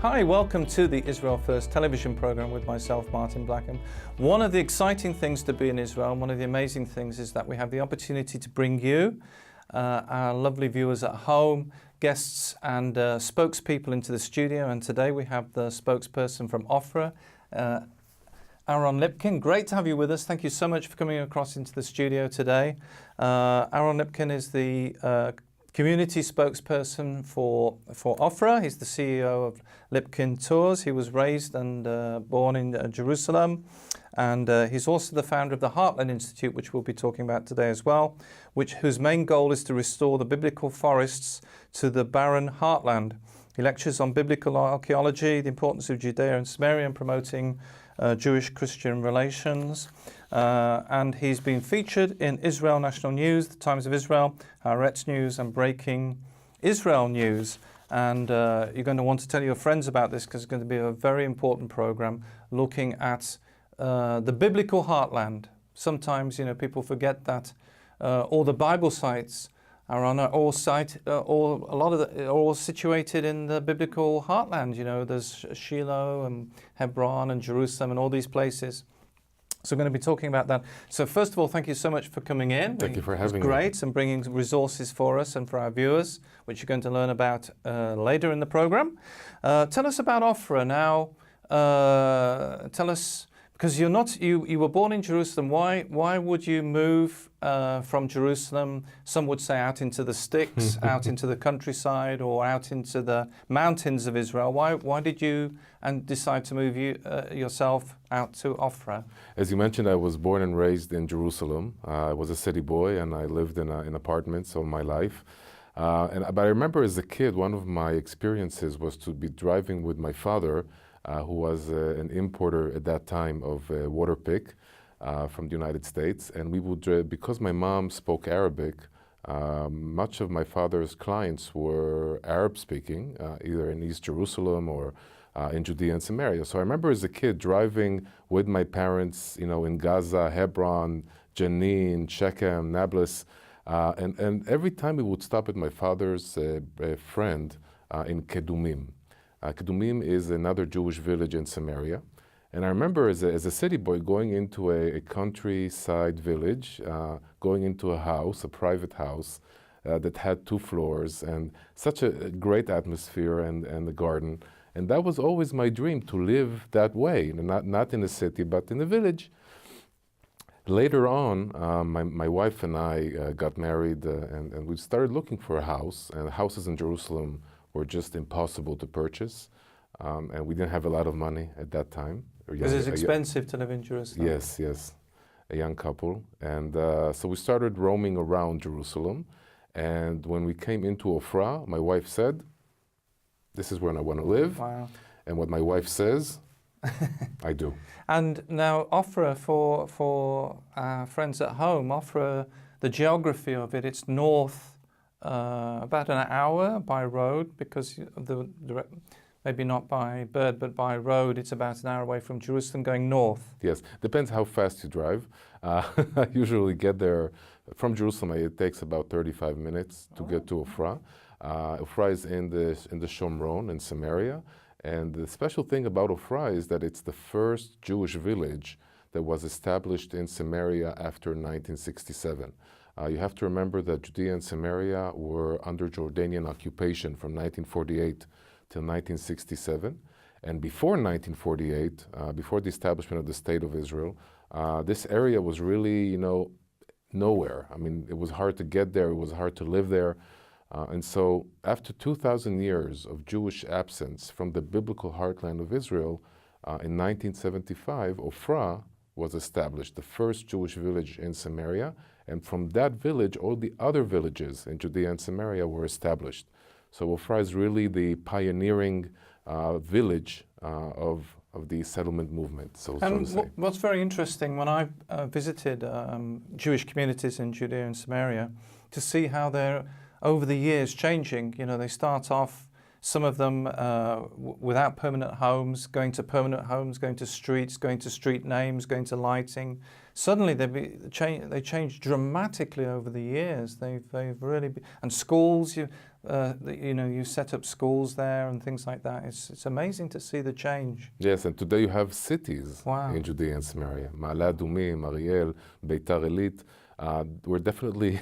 Hi, welcome to the Israel First television program with myself, Martin Blackham. One of the exciting things to be in Israel, one of the amazing things is that we have the opportunity to bring you, our lovely viewers at home, guests and spokespeople into the studio. And today we have the spokesperson from Ofra, Aaron Lipkin. Great to have you with us. Thank you so much for coming across into the studio today. Aaron Lipkin is the community spokesperson for Ofra. He's the CEO of Lipkin Tours. He was raised and born in Jerusalem. And he's also the founder of the Heartland Institute, which we'll be talking about today as well, whose main goal is to restore the biblical forests to the barren heartland. He lectures on biblical archaeology, the importance of Judea and Samaria, and promoting Jewish-Christian relations. And he's been featured in Israel National News, the Times of Israel, Haaretz News, and Breaking Israel News. And you're going to want to tell your friends about this because it's going to be a very important program looking at the biblical heartland. Sometimes, people forget that all the Bible sites are on all situated in the biblical heartland. There's Shiloh and Hebron and Jerusalem and all these places. So we're going to be talking about that. So first of all, thank you so much for coming in. Thank you for having me. Great, and bringing resources for us and for our viewers, which you're going to learn about later in the program. Tell us about Ofra now. Tell us, because you were born in Jerusalem. Why would you move from Jerusalem? Some would say out into the sticks, out into the countryside, or out into the mountains of Israel. Why did you decide to move yourself out to Ofra? As you mentioned, I was born and raised in Jerusalem. I was a city boy, and I lived in apartments all my life. But I remember as a kid, one of my experiences was to be driving with my father, who was an importer at that time of water pick from the United States. And we would, because my mom spoke Arabic, much of my father's clients were Arab-speaking, either in East Jerusalem or in Judea and Samaria. So I remember as a kid driving with my parents, in Gaza, Hebron, Jenin, Shechem, Nablus, and every time we would stop at my father's friend in Kedumim. Kedumim is another Jewish village in Samaria. And I remember as a city boy going into a countryside village, going into a house, a private house, that had 2 floors and such a great atmosphere and the garden. And that was always my dream, to live that way, not in a city, but in a village. Later on, my wife and I got married and we started looking for a house, and houses in Jerusalem were just impossible to purchase, and we didn't have a lot of money at that time. Because it's expensive to live in Jerusalem. Yes, a young couple. And so we started roaming around Jerusalem, and when we came into Ofra, my wife said, "This is where I want to live." Wow. And what my wife says, I do. And now Ofra, for our friends at home, Ofra, the geography of it, it's north, about an hour by road, because of maybe not by bird, but by road, it's about an hour away from Jerusalem going north. Yes, depends how fast you drive. I usually get there from Jerusalem. It takes about 35 minutes to get to Ofra. Ofra is in the Shomron in Samaria. And the special thing about Ofra is that it's the first Jewish village that was established in Samaria after 1967. You have to remember that Judea and Samaria were under Jordanian occupation from 1948 till 1967. And before 1948, before the establishment of the State of Israel, this area was really, nowhere. I mean, it was hard to get there, it was hard to live there. And so after 2,000 years of Jewish absence from the biblical heartland of Israel, in 1975, Ofra was established, the first Jewish village in Samaria. And from that village, all the other villages in Judea and Samaria were established. So Ofra is really the pioneering village of the settlement movement, so to say. What's very interesting, when I visited Jewish communities in Judea and Samaria, to see how they're over the years changing. They start off some of them without permanent homes, going to permanent homes, going to streets, going to street names, going to lighting. Suddenly they changed dramatically over the years. They've really and schools. You know, you set up schools there and things like that. It's amazing to see the change. Yes, and today you have cities in Judea and Samaria. Ma'ale Adumim, Ariel, Beitar Elit. We're definitely,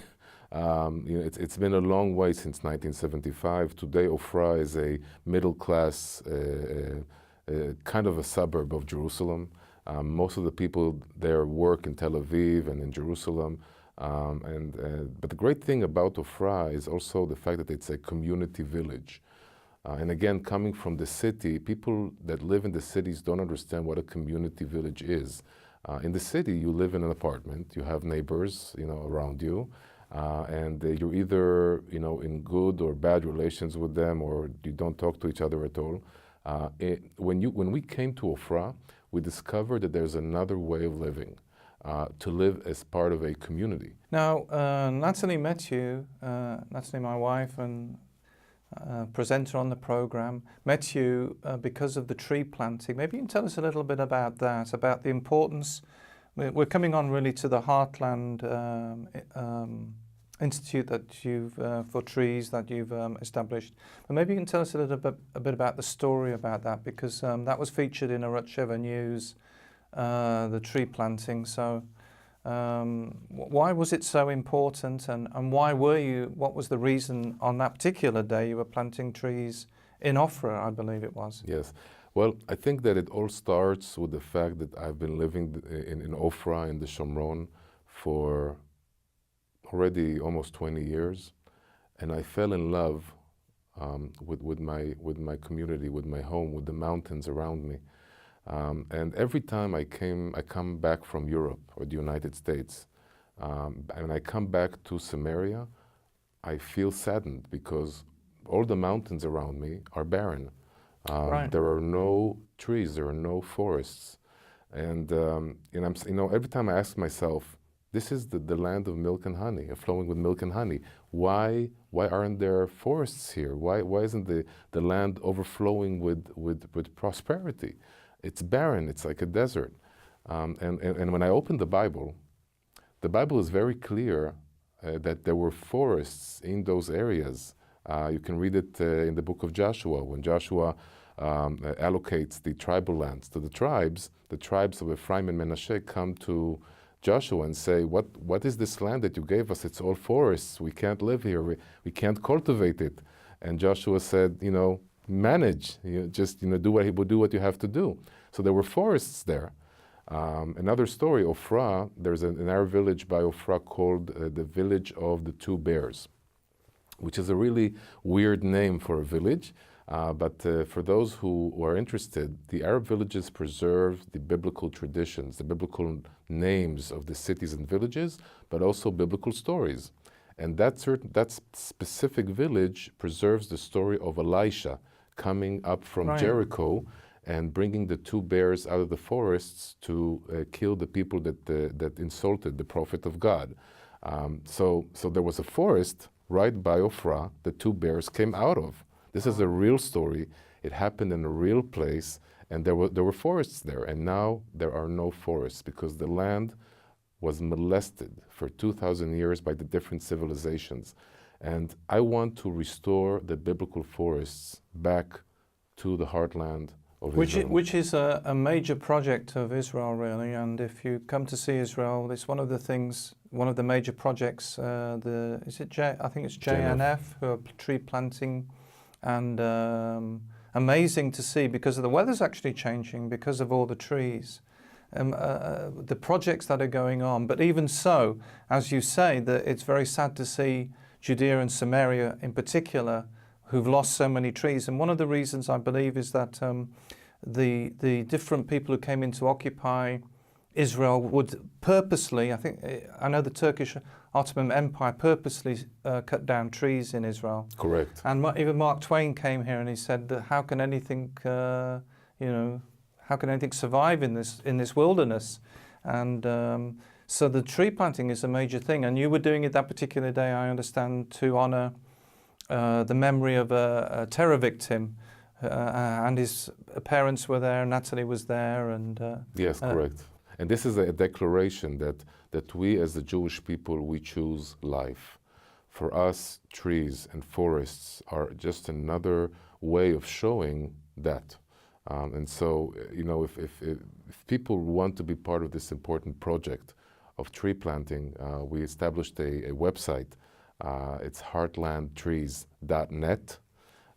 you know, it's been a long way since 1975. Today Ofra is a middle class, kind of a suburb of Jerusalem. Most of the people there work in Tel Aviv and in Jerusalem. But the great thing about Ofra is also the fact that it's a community village. And again, coming from the city, people that live in the cities don't understand what a community village is. In the city, you live in an apartment, you have neighbors, you know, around you, and you're either, you know, in good or bad relations with them, or you don't talk to each other at all. When we came to Ofra, we discovered that there's another way of living, to live as part of a community. Now, Natalie met you, Natalie, my wife and presenter on the program, met you because of the tree planting. Maybe you can tell us a little bit about that, about the importance. We're coming on really to the Heartland Institute that you've for trees that you've established. But maybe you can tell us a bit about the story about that, because that was featured in a Rutsheva News, the tree planting. So why was it so important, and why were you? What was the reason on that particular day you were planting trees in Ofra, I believe it was? Yes. Well, I think that it all starts with the fact that I've been living in Ofra in the Shomron for already almost 20 years, and I fell in love with my community, with my home, with the mountains around me. And every time I come back from Europe or the United States, and I come back to Samaria, I feel saddened because all the mountains around me are barren. There are no trees, there are no forests, and you know, every time I ask myself, this is the land of milk and honey, flowing with milk and honey. Why aren't there forests here? Why isn't the land overflowing with prosperity? It's barren. It's like a desert. And when I open the Bible is very clear that there were forests in those areas. You can read it in the book of Joshua, when Joshua allocates the tribal lands to the tribes of Ephraim and Manasseh come to Joshua and say, what is this land that you gave us? It's all forests. We can't live here. We can't cultivate it. And Joshua said, you know, manage. Just, you know, do what you have to do. So there were forests there. Another story, Ofra, there's an Arab village by Ofra called the Village of the Two Bears, which is a really weird name for a village. But for those who are interested, the Arab villages preserve the biblical traditions, the biblical names of the cities and villages, but also biblical stories. And that specific village preserves the story of Elisha coming up from Jericho and bringing the two bears out of the forests to kill the people that insulted the prophet of God. So there was a forest right by Ofra the two bears came out of. This is a real story. It happened in a real place, and there were forests there, and now there are no forests because the land was molested for 2,000 years by the different civilizations. And I want to restore the biblical forests back to the heartland of Israel. Which is a major project of Israel, really. And if you come to see Israel, it's one of the things, one of the major projects. I think it's JNF, who are tree planting. And amazing to see, because the weather's actually changing because of all the trees, the projects that are going on. But even so, as you say, that it's very sad to see Judea and Samaria in particular, who've lost so many trees. And one of the reasons, I believe, is that the different people who came in to occupy Israel would purposely, I know the Turkish Ottoman Empire purposely cut down trees in Israel. Correct. And even Mark Twain came here and he said that how can anything, how can anything survive in this wilderness? And so the tree planting is a major thing. And you were doing it that particular day, I understand, to honor the memory of a terror victim, and his parents were there, Natalie was there, and yes, correct. And this is a declaration that we as the Jewish people, we choose life. For us, trees and forests are just another way of showing that. And so, you know, if people want to be part of this important project of tree planting, we established a website. It's heartlandtrees.net.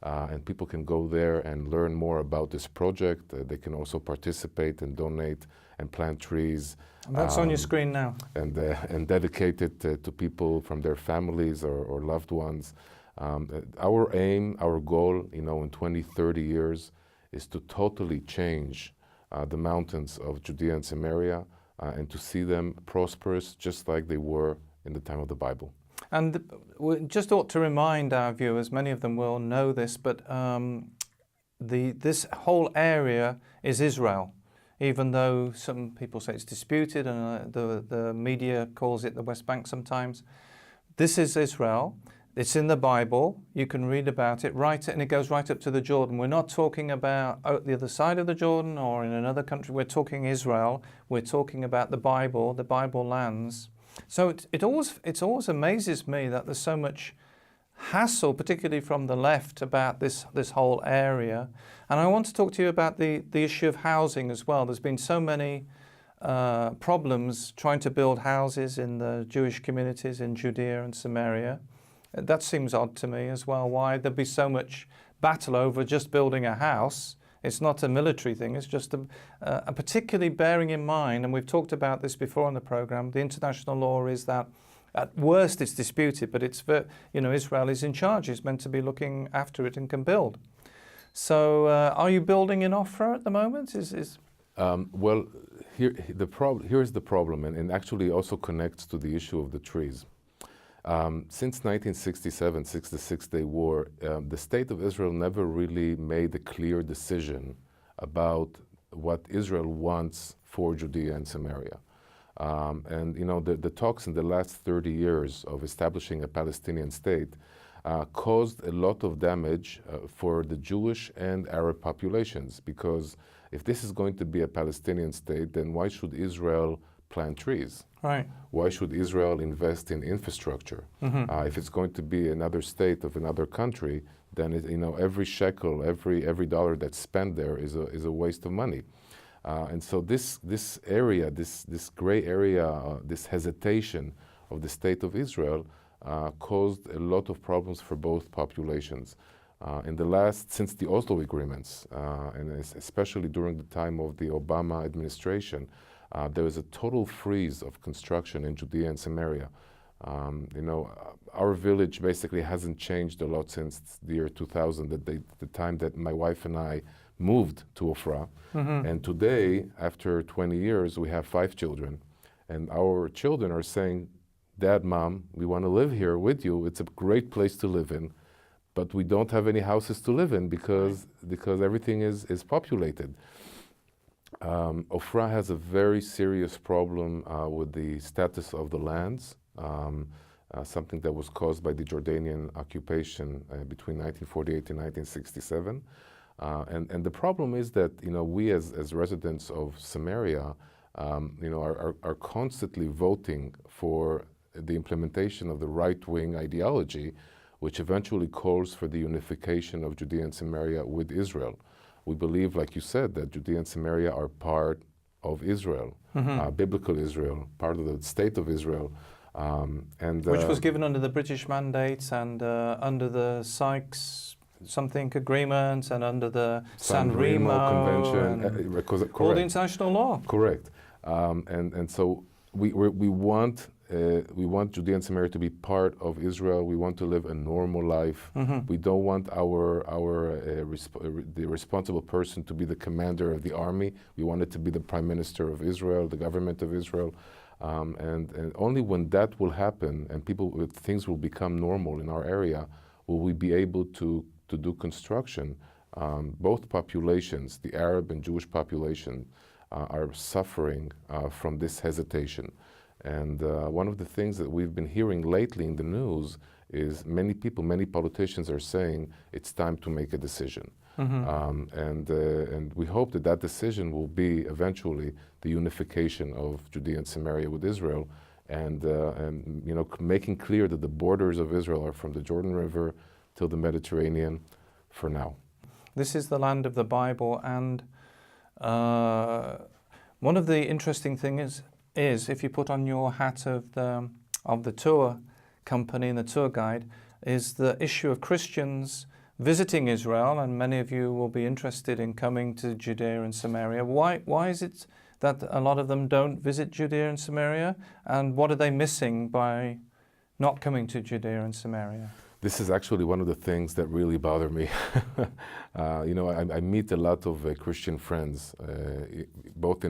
And people can go there and learn more about this project. They can also participate and donate and plant trees. And that's on your screen now. And dedicate it to people from their families or loved ones. Our aim, our goal, you know, in 20, 30 years is to totally change the mountains of Judea and Samaria and to see them prosperous just like they were in the time of the Bible. And we just ought to remind our viewers, many of them will know this, but this whole area is Israel, even though some people say it's disputed and the media calls it the West Bank sometimes. This is Israel. It's in the Bible. You can read about it, and it goes right up to the Jordan. We're not talking about the other side of the Jordan or in another country. We're talking Israel. We're talking about the Bible lands. So it always amazes me that there's so much hassle, particularly from the left, about this whole area. And I want to talk to you about the issue of housing as well. There's been so many problems trying to build houses in the Jewish communities in Judea and Samaria. That seems odd to me as well. Why there'd be so much battle over just building a house? It's not a military thing. It's just particularly bearing in mind, and we've talked about this before on the program, the international law is that at worst it's disputed, but Israel is in charge. It's meant to be looking after it and can build. So are you building in Ofra at the moment? Well, here's the problem, and actually also connects to the issue of the trees. Since 1967-66 Day War, the state of Israel never really made a clear decision about what Israel wants for Judea and Samaria. And you know, the talks in the last 30 years of establishing a Palestinian state caused a lot of damage for the Jewish and Arab populations, because if this is going to be a Palestinian state, then why should Israel plant trees? Right. Why should Israel invest in infrastructure? Mm-hmm. If it's going to be another state of another country, then every shekel, every dollar that's spent there is a waste of money. And so this area, this gray area, this hesitation of the state of Israel caused a lot of problems for both populations. Since the Oslo agreements, and especially during the time of the Obama administration, there was a total freeze of construction in Judea and Samaria. Our village basically hasn't changed a lot since the year 2000, the time that my wife and I moved to Ofra. Mm-hmm. And today, after 20 years, we have 5 children. And our children are saying, Dad, Mom, we want to live here with you. It's a great place to live in. But we don't have any houses to live in because everything is populated. Ofra has a very serious problem with the status of the lands, something that was caused by the Jordanian occupation between 1948 and 1967. And the problem is that we as residents of Samaria are constantly voting for the implementation of the right-wing ideology, which eventually calls for the unification of Judea and Samaria with Israel. We believe, like you said, that Judea and Samaria are part of Israel, mm-hmm. Biblical Israel, part of the state of Israel. Which was given under the British mandates and under the Sykes something agreement and under the San Remo Convention, all the international law. Correct. And so we want Judea and Samaria to be part of Israel. We want to live a normal life. Mm-hmm. We don't want the responsible person to be the commander of the army. We want it to be the prime minister of Israel, the government of Israel. And only when that will happen and things will become normal in our area, will we be able to do construction. Both populations, the Arab and Jewish population, are suffering from this hesitation. And one of the things that we've been hearing lately in the news is many people, many politicians are saying it's time to make a decision. And we hope that that decision will be eventually the unification of Judea and Samaria with Israel, and you know, making clear that the borders of Israel are from the Jordan River till the Mediterranean for now. This is the land of the Bible, and one of the interesting things is if you put on your hat of the tour company and the tour guide, is the issue of Christians visiting Israel, and many of you will be interested in coming to Judea and Samaria. Why is it that a lot of them don't visit Judea and Samaria, and what are they missing by not coming to Judea and Samaria? This is actually one of the things that really bother me. You know, I meet a lot of Christian friends, both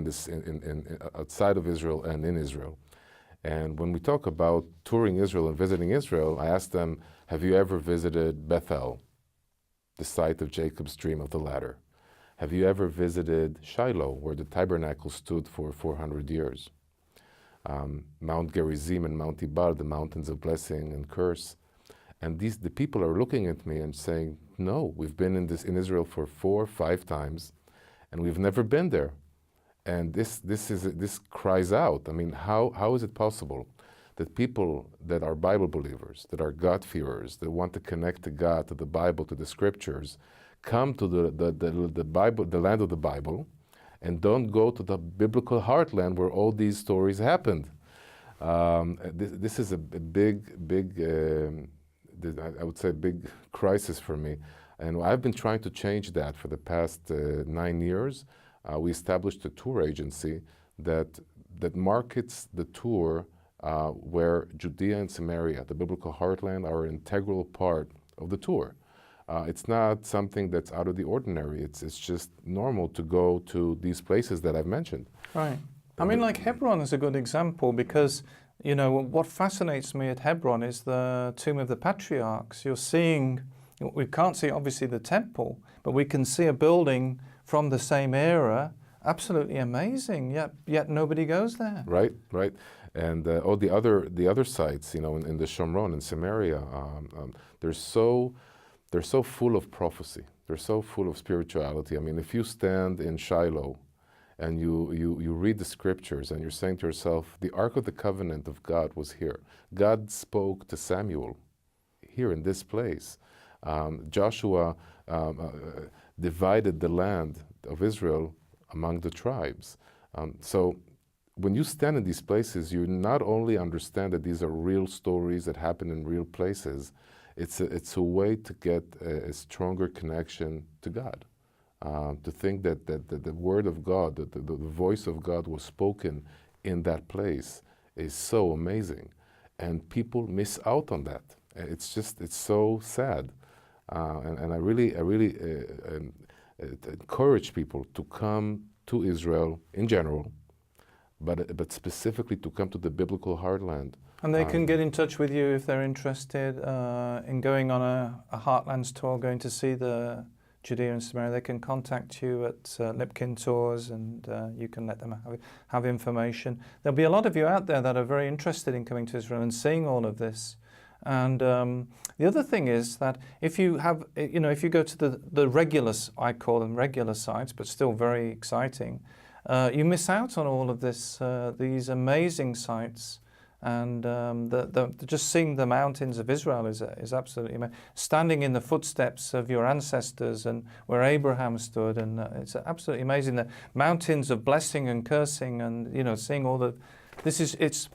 outside of Israel and in Israel. And when we talk about touring Israel and visiting Israel, I ask them, have you ever visited Bethel, the site of Jacob's dream of the ladder? Have you ever visited Shiloh, where the tabernacle stood for 400 years? Mount Gerizim and Mount Ebal, the mountains of blessing and curse. And the people are looking at me and saying, no, we've been in Israel for 4 or 5 times, and we've never been there. And this cries out. I mean, how is it possible that people that are Bible believers, that are God-fearers, that want to connect to God, to the Bible, to the Scriptures, come to the Bible, the land of the Bible, and don't go to the biblical heartland where all these stories happened? This is a big, I would say, big crisis for me. And I've been trying to change that for the past 9 years. We established a tour agency that markets the tour where Judea and Samaria, the biblical heartland, are an integral part of the tour. It's not something that's out of the ordinary. It's just normal to go to these places that I've mentioned. Right. I mean, like Hebron is a good example, because, you know, what fascinates me at Hebron is the Tomb of the Patriarchs. You're seeing, we can't see obviously the temple, but we can see a building from the same era. Absolutely amazing, yet nobody goes there. Right. And all the other sites, you know, in the Shomron and Samaria, they're so full of prophecy. They're so full of spirituality. I mean, if you stand in Shiloh and you read the Scriptures and you're saying to yourself, the Ark of the Covenant of God was here. God spoke to Samuel here in this place. Joshua divided the land of Israel among the tribes. So when you stand in these places, you not only understand that these are real stories that happen in real places, it's a way to get a stronger connection to God. To think that the Word of God, that the voice of God was spoken in that place is so amazing. And people miss out on that. It's so sad. And I really encourage people to come to Israel in general, but specifically to come to the biblical heartland. And they can get in touch with you if they're interested in going on a Heartlands tour, going to see the Judea and Samaria. They can contact you at Lipkin Tours, and you can let them have information. There'll be a lot of you out there that are very interested in coming to Israel and seeing all of this. And the other thing is that if you have, you know, if you go to the regular, I call them regular sites, but still very exciting, you miss out on all of this, these amazing sites. And just seeing the mountains of Israel is absolutely amazing. Standing in the footsteps of your ancestors and where Abraham stood, and it's absolutely amazing. The mountains of blessing and cursing, and, you know, seeing all the, it's.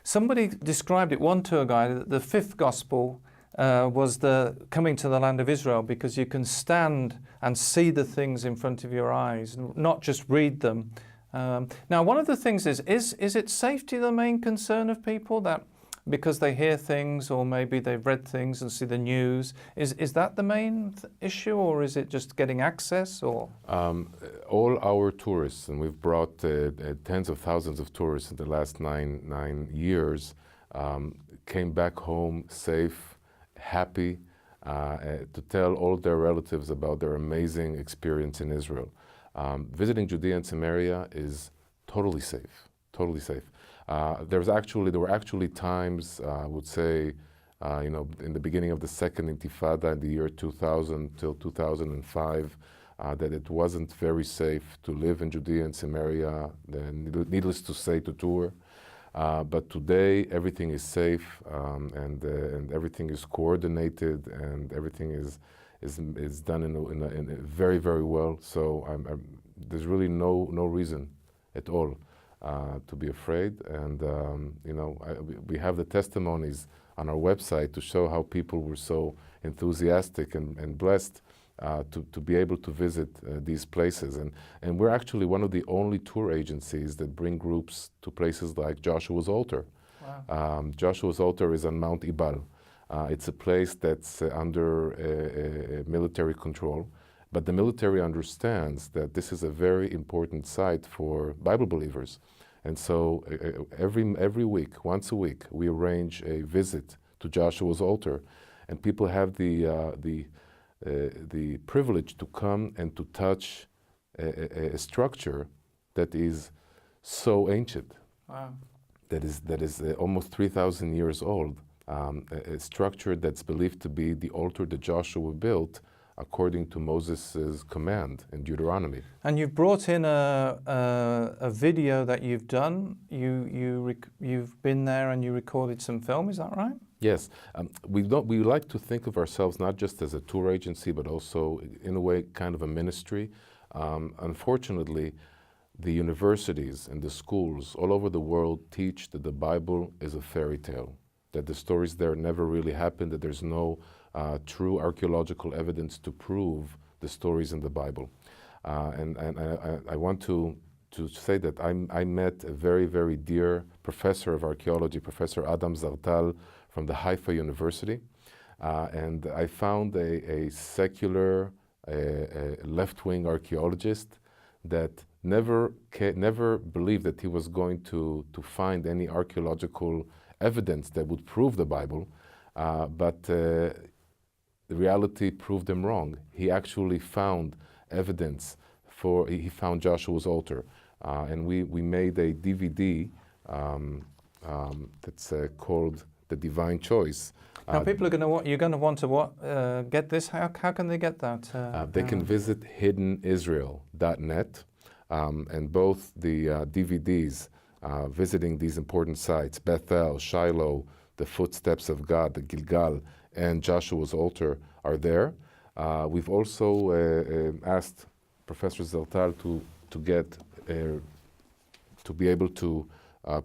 Somebody described it, one tour guide, that the 5th gospel was the coming to the land of Israel, because you can stand and see the things in front of your eyes, not just read them. Now, one of the things is it safety the main concern of people, that because they hear things or maybe they've read things and see the news? Is that the main issue, or is it just getting access? Or all our tourists, and we've brought tens of thousands of tourists in the last nine years, came back home safe, happy, to tell all their relatives about their amazing experience in Israel. Visiting Judea and Samaria is totally safe, totally safe. There were actually times, I would say, in the beginning of the second Intifada in the year 2000 till 2005, that it wasn't very safe to live in Judea and Samaria, needless to say, to tour. But today, everything is safe, and everything is coordinated, and everything is done in a very, very well. So there's really no reason at all to be afraid. And we have the testimonies on our website to show how people were so enthusiastic and blessed to be able to visit these places. And we're actually one of the only tour agencies that bring groups to places like Joshua's Altar. Wow. Joshua's Altar is on Mount Ebal. It's a place that's under military control, but the military understands that this is a very important site for Bible believers. And so every week, once a week, we arrange a visit to Joshua's Altar, and people have the privilege to come and to touch a structure that is so ancient. Wow. That is almost 3,000 years old. A structure that's believed to be the altar that Joshua built according to Moses' command in Deuteronomy. And you've brought in a video that you've done. You've been there and you recorded some film. Is that right? Yes. We like to think of ourselves not just as a tour agency, but also in a way kind of a ministry. Unfortunately, the universities and the schools all over the world teach that the Bible is a fairy tale, that the stories there never really happened, that there's no true archaeological evidence to prove the stories in the Bible. And I want to say that I met a very, very dear professor of archaeology, Professor Adam Zartal from the Haifa University. And I found a secular, left-wing archaeologist that never believed that he was going to find any archaeological evidence that would prove the Bible, but the reality proved him wrong. He actually found evidence he found Joshua's Altar, and we made a DVD that's called The Divine Choice. Now people are you're going to want to get this. How can they get that? They can visit hiddenisrael.net, and both the DVDs visiting these important sites, Bethel, Shiloh, the Footsteps of God, the Gilgal, and Joshua's Altar are there. We've also asked Professor Zartal to be able to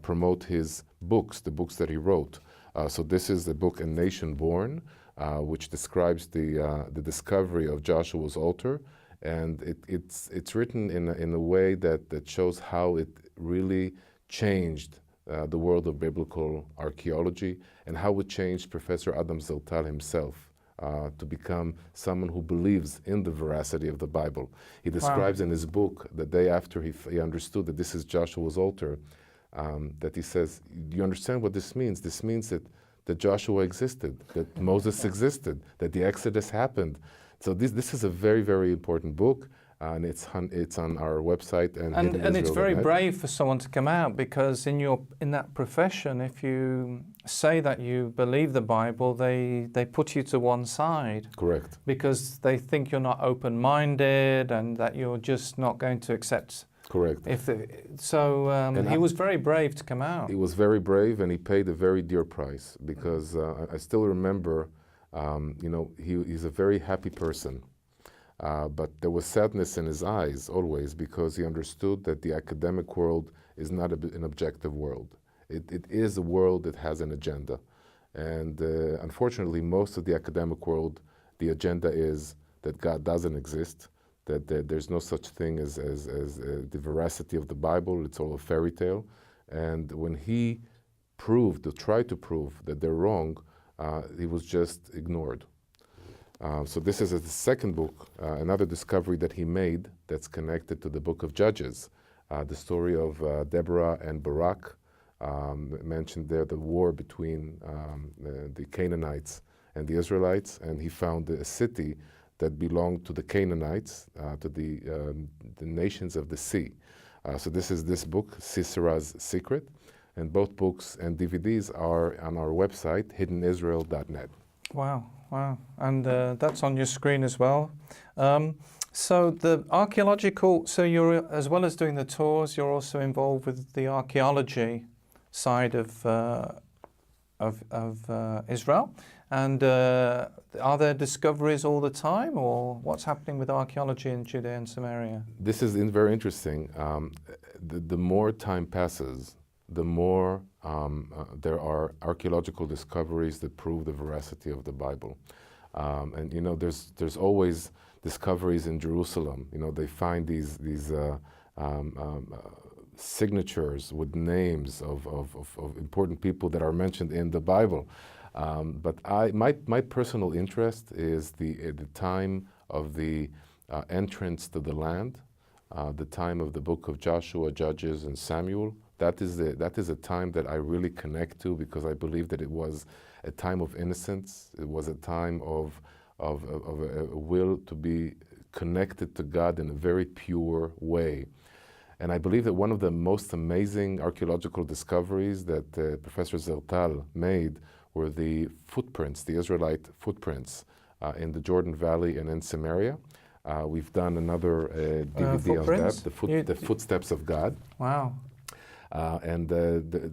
promote his books, the books that he wrote. So this is the book A Nation Born, which describes the discovery of Joshua's Altar, and it's written in a way that shows how it really changed the world of biblical archaeology, and how it changed Professor Adam Zartal himself to become someone who believes in the veracity of the Bible. He describes in his book, the day after he understood that this is Joshua's Altar, that he says, do you understand what this means? This means that Joshua existed, that Moses existed, that the Exodus happened. So this is a very, very important book. And it's on our website, and it's very brave for someone to come out, because in that profession, if you say that you believe the Bible, they put you to one side. Correct. Because they think you're not open-minded and that you're just not going to accept. Correct. He was very brave to come out. He was very brave, and he paid a very dear price, because I still remember, he's a very happy person. But there was sadness in his eyes always, because he understood that the academic world is not an objective world. It is a world that has an agenda. And unfortunately, most of the academic world, the agenda is that God doesn't exist, that there's no such thing as the veracity of the Bible. It's all a fairy tale. And when he tried to prove that they're wrong, he was just ignored. So this is the second book, another discovery that he made that's connected to the book of Judges, the story of Deborah and Barak. Mentioned there the war between the Canaanites and the Israelites, and he found a city that belonged to the Canaanites, to the nations of the sea. So this is this book, Sisera's Secret. And both books and DVDs are on our website, hiddenisrael.net. Wow, wow. And that's on your screen as well. So the archaeological, so you're, as well as doing the tours, you're also involved with the archaeology side of Israel. And are there discoveries all the time, or what's happening with archaeology in Judea and Samaria? This is very interesting. The more time passes, the more there are archaeological discoveries that prove the veracity of the Bible. And you know, there's always discoveries in Jerusalem. You know, they find these signatures with names of important people that are mentioned in the Bible. But my personal interest is the time of the entrance to the land, the time of the book of Joshua, Judges, and Samuel. That is a time that I really connect to, because I believe that it was a time of innocence. It was a time of a will to be connected to God in a very pure way. And I believe that one of the most amazing archaeological discoveries that Professor Zertal made were the footprints, the Israelite footprints in the Jordan Valley and in Samaria. We've done another DVD on that, the Footsteps of God. Wow. And the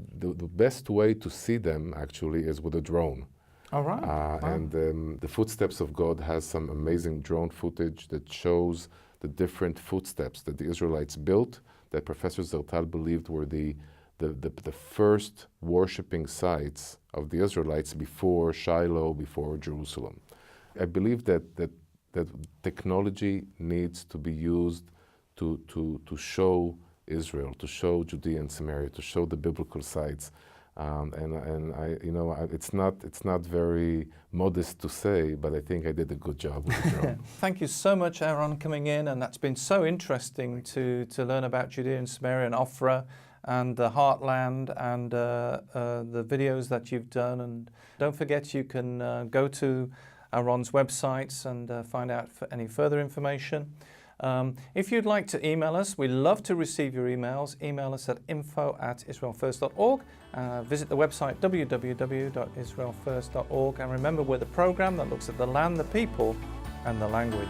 best way to see them actually is with a drone. All right. Wow. And the Footsteps of God has some amazing drone footage that shows the different footsteps that the Israelites built, that Professor Zertal believed were the first worshiping sites of the Israelites before Shiloh, before Jerusalem. I believe that technology needs to be used to show Israel, to show Judea and Samaria, to show the biblical sites. And I, you know, it's not very modest to say, but I think I did a good job with the drone. Thank you so much, Aaron, coming in, and that's been so interesting to learn about Judea and Samaria and Ofra and the Heartland and the videos that you've done. And don't forget, you can go to Aaron's websites and find out any further information. If you'd like to email us, we love to receive your emails. Email us at info@israelfirst.org. Visit the website www.israelfirst.org. And remember, we're the program that looks at the land, the people, and the language.